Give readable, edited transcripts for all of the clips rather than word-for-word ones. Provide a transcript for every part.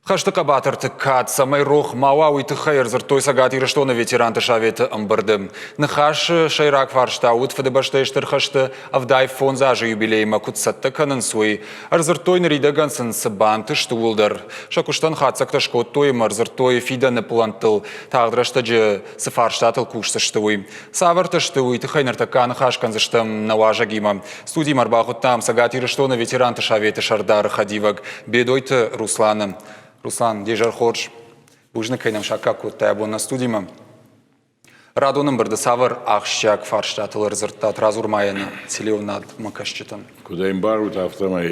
Хаштыка батырты кат, самай рох мауа уйты хайырзыр той сагат ирыштоны ветеранты шаветы ымбырды. Нахаш шайрак фаршта утфады баштайштыр хашты авдай фонзажы юбилейма кутсатты канын суй. Арзыр той ныридагансын сыбанты штуулдар. Шакуштан хатсакта шкот той марзыр той фиданы плантыл. Тағдырашта жы сыфарштатыл кушсыштывуй. Савартышты уйты хайныртаканы хашканзыштым наважа гима. Студий марбахуттам сагат ирыштоны ветеранты шаветы шардары хадиваг. Бедойты Русланы. Руслан, дежар хорш, бужны кайнам шака куттай абон на студима. Радоным барды савар ахшак фарштатылыр зырттат разурмайыны целеунат макашчытын. Кудаим барут автомай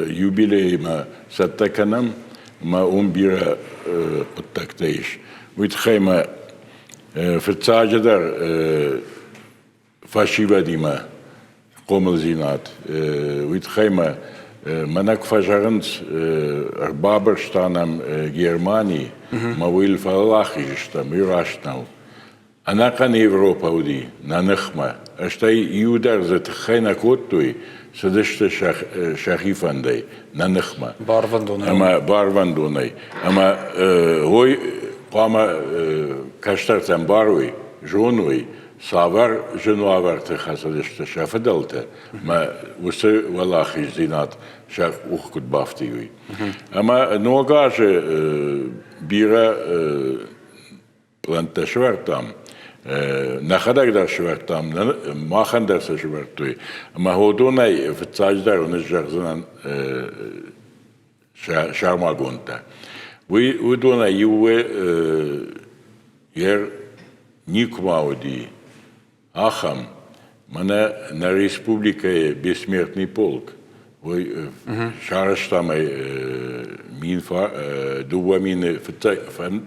юбилейма саттаканам ма умбира оттактаиш. Уитхайма ферцаджадар фашивадима комылзинат. Уитхайма Манак фажарынц Баберштанам Германии, мавил фалахиштам, Юраштнау. Анакан Европа уди, нанахма. Аштай юдар зат хайна коттуй, садышта шахифандай, нанахма. Барвандунай. Ама барвандунай. Ама ой, пама каштартам баруй, жонуй. Савар женуаварты хасадышты шафадалты, ма усы валахи зинат шах ухкут бафтиюй. Ама ногаже бира планта швартам, нахадагдар швартам, махандар са швартуй. Ама ходунай в цаждар он жарзанан шармагунта. Вы удунай юве ер никмауди. Ахам, мана на республике бессмертный полк. Вы шараштамай минфа дувамины фан.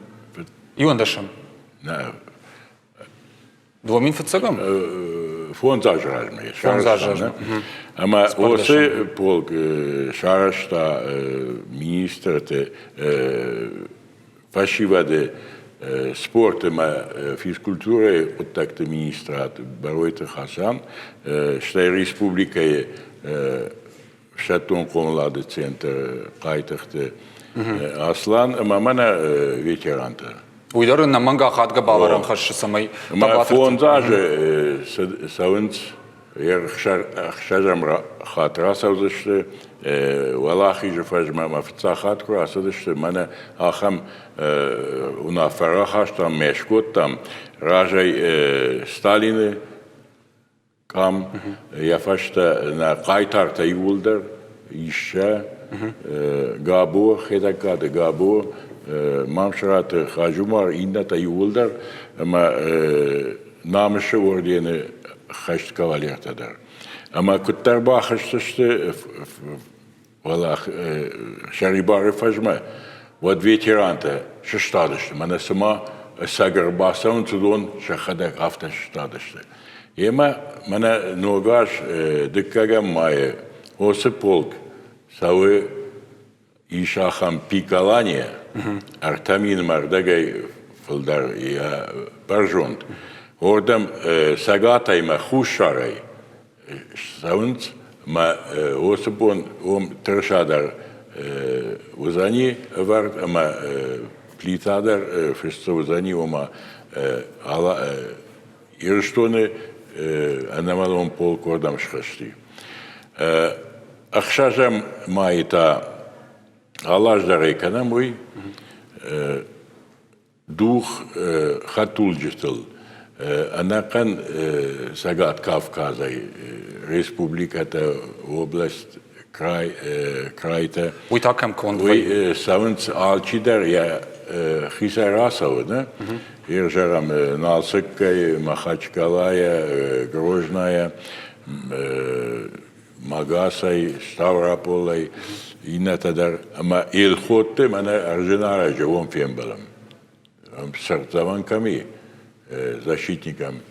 Юандашам. Двумин фацагам. Фон зажражмай. Фон зажражмай. Ама осе полк шарашта министр те фашиваде спорта, физкультуры, вот так-то министрат Баройта Хасан, что республика Шатун Комлады центр Кайтахты Аслан, мамана ветеранта. Уйдарын на манга хатга баларан хашшы самай. Фондаже савынц Шажам хатра саудышты, валахи же фажма мафца хаткра саудышты, мана ахам уна фарахаш там мешкот там ражай Сталины кам яфашта на кайтарта юлдар ища габо хедакады габо мамшрат хажумар инната юлдар ама намышы ордені хашт кавалертадар. Ама куттар бахаштышты валах шарибары фажма вот ветеранта шештадышты. Мана сама сагар басаун цудон шахадак авто шештадышты. Ема мана ногаш дыккагам майы осы полк савы ишахам пикалания артамин мардагай фылдар я баржонт. Ордам сагатайма хушарай саунц ма осыпон ом тыршадар узани вард ама плитадар фесто узани ома ала ирштоны анамалом полк ордам шхашти. Ахшажам майта алаждар экономой дух хатулджитл. Анакан сагат Кавказай, республиката, область, крайта. Уйтакам конвой. Савынц алчидар я хисарасау, да? Иржарам Налсыккай, Махачкалая, Грозная, Магасай, Ставрополай, Инатадар. Ама илхотте мана аржинара живом фембалам. Сартаванками. Защитникам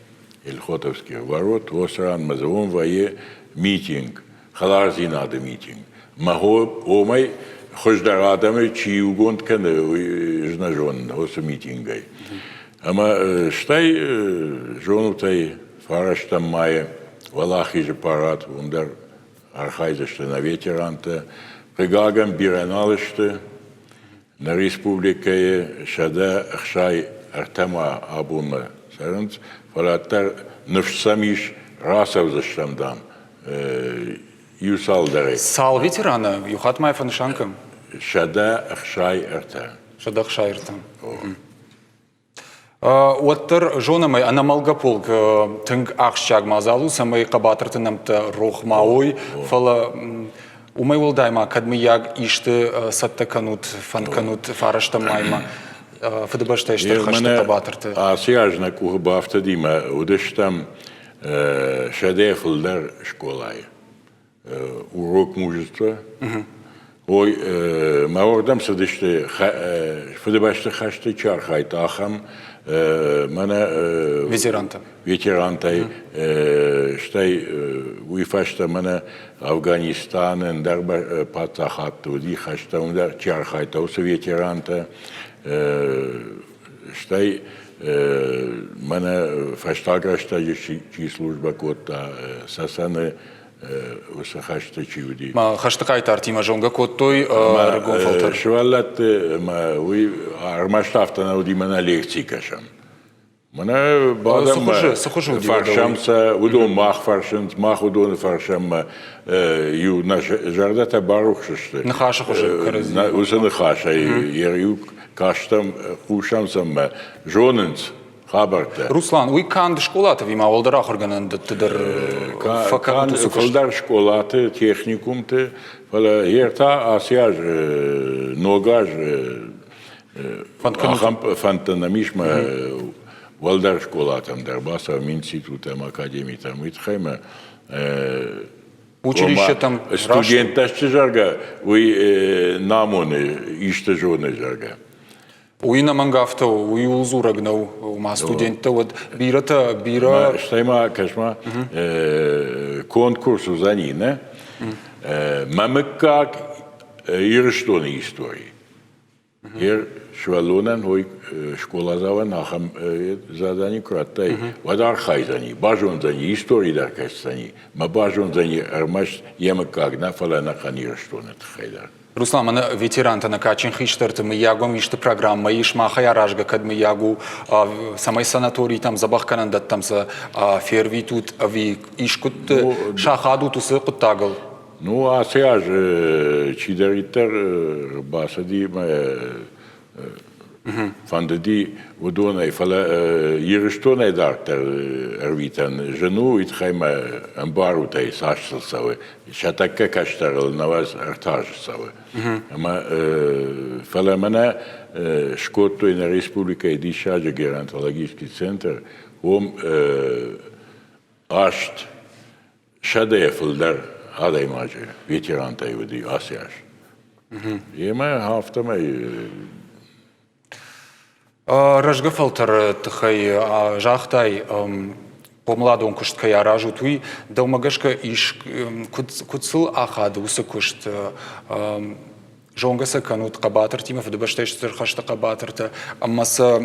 Ильхотовских ворот, Осран Мазовом вое митинг, халарзинады митинг. Маго омай хождарадами чиугонт каны жнажон, осы митингай. Ама штай жонутай фараштам мая, валахи же парад, ундар архайзашты на ветеранта, Regagan birenaliste, na Respublikae Shada Achshai Artema Abuna Serens, Falatar Nufsamish Rasavzashamdan, Yusaldare. Sal ветерана, юхат май фаншанкам. Shada Achshai Arta. Шадах шайртам. Оттыр жонамай анамалгаполг тынг ахшаг мазалу самай қабатыртынамты рохмауй фала умай улдайма кадмы яг ишты саттаканут фанканут фараштамайма фадыбаштайштыр хашты қабатырты. Асияжна куға дима удыштам шадефылдар школай. Урок мужества. Ой, маордам садышты фадыбашты хашты чархайт ахам мана ветерантай штай уйфашта мана Афганистанен дарба патахатты уди хашта ундар чархайта усы ветеранта штай мана фаштагашта чи служба котта сасаны усы хашта чиуди. Ма хашты кайтар тима жонга коттой ргон фалтар. Шваллат ма уй армаштафтана уди мана лекции кашам. Мана бадам фаршамса удон мах фаршамс мах удон фаршам ю наш жардата барухшты. Нахаша хуже карази. Усы нахаша ю каштам хушамсам жоненс. Руслан, уй канд школаты вима олдара органан дыдыр факан фалдар школаты техникумты фала ерта асяж ногаж фантанамишма валдар школатам дарбаса институтам академиятам итхайма училище там студенташчы жарга уй намоны иште жоны жарга. Уйна мангафта, уй улзурагнау, ума студентта, вот бира. Штайма кашма конкурсу за нина, мамыкак ирштоны истории. Ир швалонан хой школа заван ахам задани краттай, вадар хайзани, бажон зани истории даркастани, ма бажон зани армаш ямыкак на фалана хани ирштоны тхайдар. Руслан, мана ветеранта на качин хиштарты, мы ягом ишты программа, иш маха яражга, кад мы ягу самай санаторий там забахканандат там за ферви тут, ви ишкут шахаду тусы куттагал. Ну, а сега же чидаритер басади фандади удонай фала ирштонай дартер эрвитан жену итхайма амбарутай сашсалсавы шатакка каштарыл наваз артажсавы. Ама фала мана шкоттой на республика идишаджа геронтологический центр ом ашт шадефылдар адаймаджа ветерантай уди асяж. Ема хафтамай Рожга фалтар тхай жахтай по младом кушт кая ражу туй да умагашка иш куцыл ахады усы кушт жонгаса канут қабатыр тима фадыбаштайштыр хашта қабатырта аммаса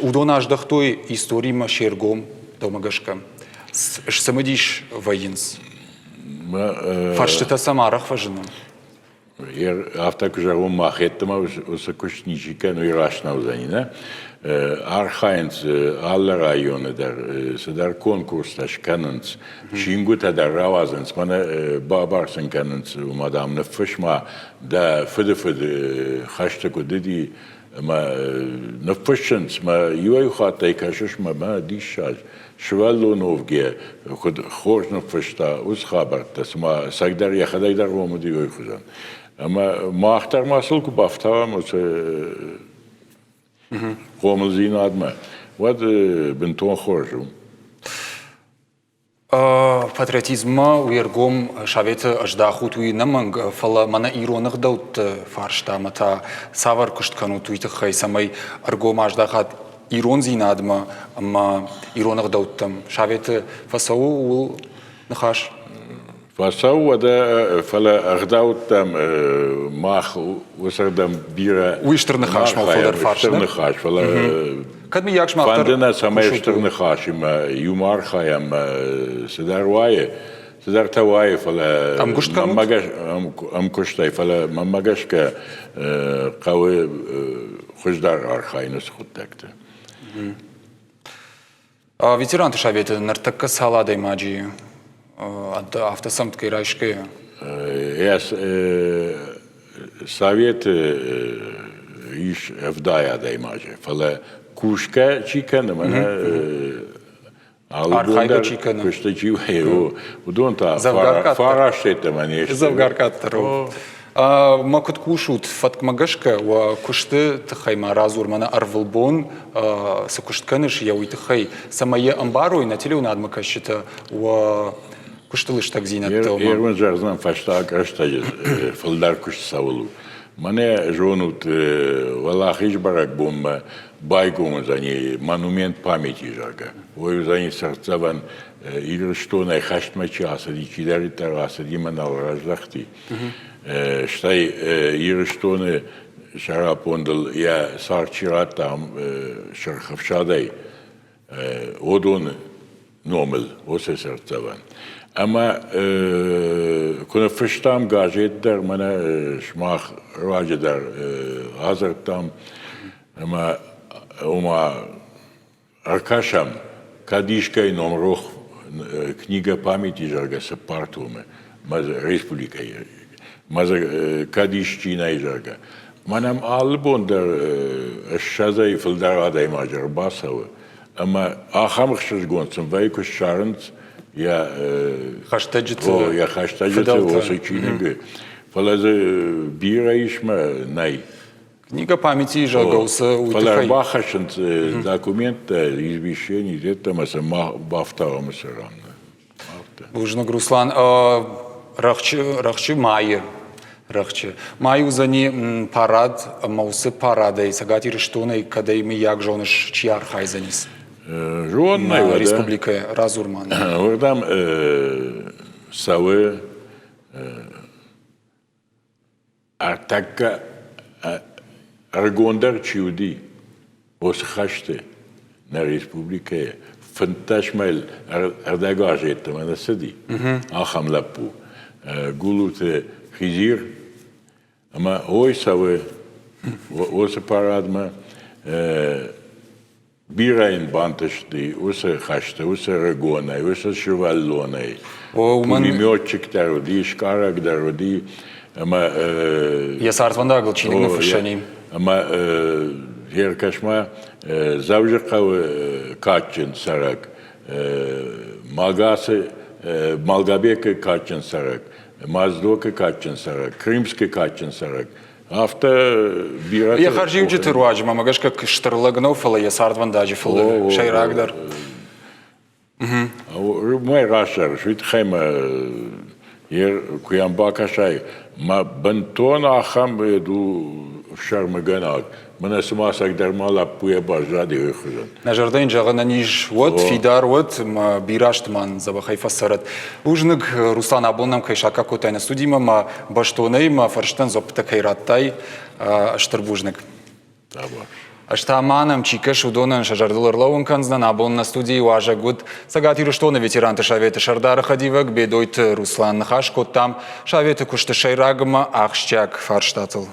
удона аждахтой историма шергом да умагашка самадиш воинс фарштыта самарах фажыным. Автак жаром махеттема усакушничика, ну и рашнау занина. Архаинц алла районы дар садар конкурс ташканынц. Шингу тадар равазынц мана бабарсын канынц мадам нафышма да фыды хаштаку диди ма нафышынц ма юай хатай кашуш ма дишаж. Шваллоновге ход нафышта усхабарта сма сагдар яхадайдар вомуди юай хузан. Ама махтар масылку бафтавам усе хомылзин адма. Вот бентон хоржу. Патриотизма уергом шавете аждахут уй наманг фала мана иронах даут фаршта мата савар кушткану туйты хай самай аргом аждахат ирон зинадма ама иронах дауттам шавете фасау ул нахаш. Фасау да фала агдауттам мах усардам бира. Уйштернахаш малфадар фарш. Уйштернахаш фала. Кадми якш махтар. Фандена самай штернахаш има юмар хаям седарвае تدار تواي فلا أم قشت كموت؟ أم كشتاي فلا ما جاش ك قوي خجدار أرخاينس خدتكت ветеранты шаветы нартакка салада имаджи автосамт кирайшке. Я совет иш вдая да имаже фала кушка чикана мана Архайга чикана. Кушта чиваю удонта Завгаркат. фараштета манеш Завгаркаттару. Макут кушут фаткмагашка ва кушты тхайма разур мана арвылбон сакуштканыш я уйтхай самае амбару и на телеу надмакашита ва куштылыш так зинат тома. Ерван жарзан фашта каштаҗы фылдар куш савулу. Мане жонут валахиш барак бомба байгом зани монумент памяти жага. Ой зани сарцаван или что на хаштмачаса дичидари тараса диманал разлахти. Штай ирштоны шарапондал я сарчират там шархавшадай одон номел осесарцаван. Ama kuna fıştam gazet der mana şmah raja der hazır tam ama oma arkadaşım kadişkay nomroh kniga pameti jarga separtume maz respublikaya maz kadişçina jarga manam albon der şazay fıldar aday macar basav ama aham xşız gonsun vaykuş şarınt Я Хаштаджица. Я хаштаджица осочинеге. Фалаза бираишма най. Книга памяти жагауса уйтхай. Фаларбахашент документа извещений это маса бафтава саран. Бужног Руслан рахчы майы. Рахчы. Маю зани парад, маусы парада и сагати рештоны, когда ими як жоныш чьяр хайзанис. Жонная республика Разурман. Ордам савы атака аргондар чуди осхаште на республике фанташмал ардагажет мана сади ахам лапу гулуте хизир ама ой савы осе парадма Бирайн банташты, усе хашты, усе регонай, усе шеваллонай. Пулеметчик даруди, шкарак даруди. Я сартвандагл чиник на фашани. Ама herkaşma zavjakav kaçın sarak, magası Malgabeke kaçın sarak, Mazdoke kaçın sarak, Krimske kaçın sarak. Авто бират. Я харжи уджи руаджи, мамагаш как штарлагнов фала я сардвандаджи фала шайрагдар. Мой рашар, швид хайма ер куямбака шай, ма бантона ахам еду шармаганак. Мана смасак дармала пуя бажади выхожен. На жарден жагана ниж вот фидар вот бираштман забахай фасарат. Ужныг Руслан Абоннам кайшака котайна студима ма баштонай ма фарштан зопта кайраттай штырбужныг. Таба. Аштаманам чикаш удонан шажардылар лаун канзнан Абон на студии важа гуд сагати руштона ветеранты шаветы шардары хадивак бедойт Руслан Хашкот там шаветы кушты шайрагма ахщак фарштатыл.